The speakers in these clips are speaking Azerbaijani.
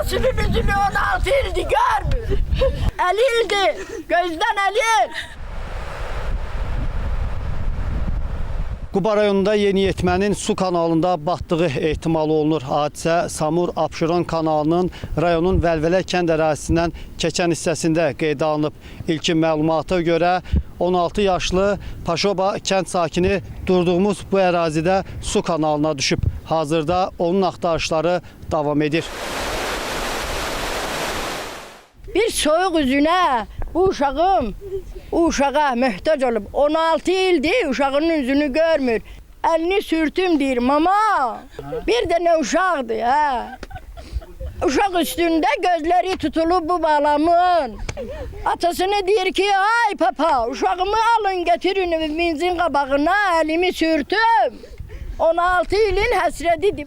Anasının yüzünü 16 ildi görmür. 50 ildi. Gözden 50. Quba rayonunda yeniyetmənin su kanalında batdığı ehtimal olunur. Hadisə Samur-Abşeron kanalının rayonun Vəlvələ kənd ərazisindən keçən hissəsində qeydə alınıb. İlkin məlumata görə 16 yaşlı Paşoba kənd sakini durduğumuz bu ərazidə su kanalına düşüb. Hazırda onun axtarışları davam edir. Bir soyuq üzünə bu uşağa möhtac olub. 16 ildi, uşağının üzünü görmür. Əlini sürtüm deyir, mama. Bir dənə uşaqdır, hə. Uşaq üstündə gözləri tutulub bu balamın. Atasını deyir ki, ay papa, uşağımı alın getirin eviminizin qabağına, əlimi sürtüm. 16 ilin həsrətidir.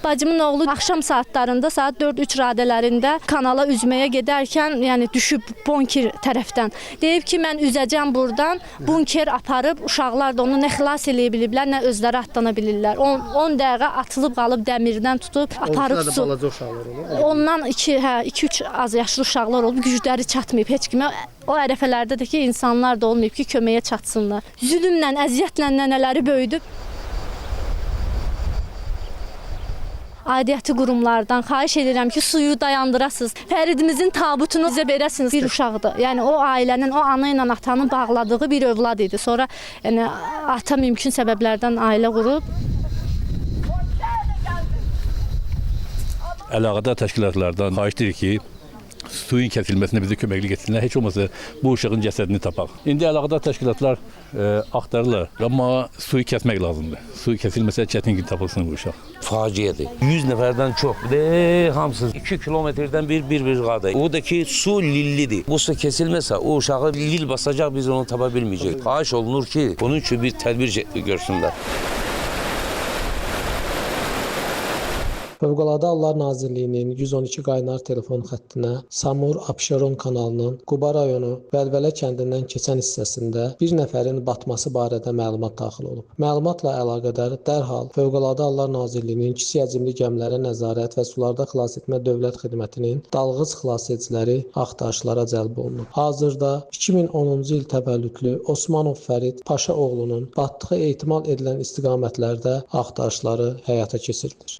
Bacımın oğlu axşam saatlarında saat 4-3 radələrində kanala üzməyə gedərkən, yəni düşüb bunker tərəfdən. Deyib ki, mən üzəcəm buradan, bunker aparıb, uşaqlar da onu nə xilas eləyə biliblər, nə özləri atlana bilirlər. 10 dəqiqə atılıb qalıb, dəmirdən tutub, aparıb su. Balaca uşaqlar olur. Ondan 2-3 az yaşlı uşaqlar olub, gücləri çatmayıb heç kimə. O ərəfələrdə də ki, insanlar da olmayıb ki, köməyə çatsınlar. Zülümlə, əziyyətlə nənələri böyüdüb. Aidiyyəti qurumlardan xahiş edirəm ki, suyu dayandırasınız. Fəridimizin tabutunu bizə verəsiniz. Bir uşaqdır. Yəni o ailənin, o ana ilə atanın bağladığı bir övlad idi. Sonra yəni ata mümkün səbəblərdən ailə qurub. Əlaqədar təşkilatlardan xahiş edirik ki, suyun kəsilməsində bizə köməklik etsinlər. Heç olmasa bu uşağın cəsədini tapaq. İndi əlaqədar təşkilatlar axtarırlar, amma suyu kəsmək lazımdır. Suyu kəsilməsə çətin ki, tapılsın bu uşaq. Faciədir. 100 nəfərdən çox. Hamısı 2 kilometrdən bir briqada. O da ki, su lillidir. Bu su kəsilməsə, o uşağı lil basacaq, biz onu tapa bilməyəcək. Xahiş olunur ki, bunun üçün bir tədbir görsünlər. Fövqəladə Hallar Nazirliyinin 112 qaynar telefon xəttinə Samur-Abşeron kanalının Quba rayonu Vəlvələ kəndindən keçən hissəsində bir nəfərin batması barədə məlumat daxil olub. Məlumatla əlaqədar dərhal Fövqəladə Hallar Nazirliyinin kiçik həcmli gəmilərə nəzarət və sularda xilas etmə dövlət xidmətinin dalğıc xilasediciləri axtarışlara cəlb olunub. Hazırda 2010-cu il təvəllüdlü Osmanov Fərid Paşa oğlunun batdığı ehtimal edilən istiqamətlərdə axtarışları həyata keçirilir.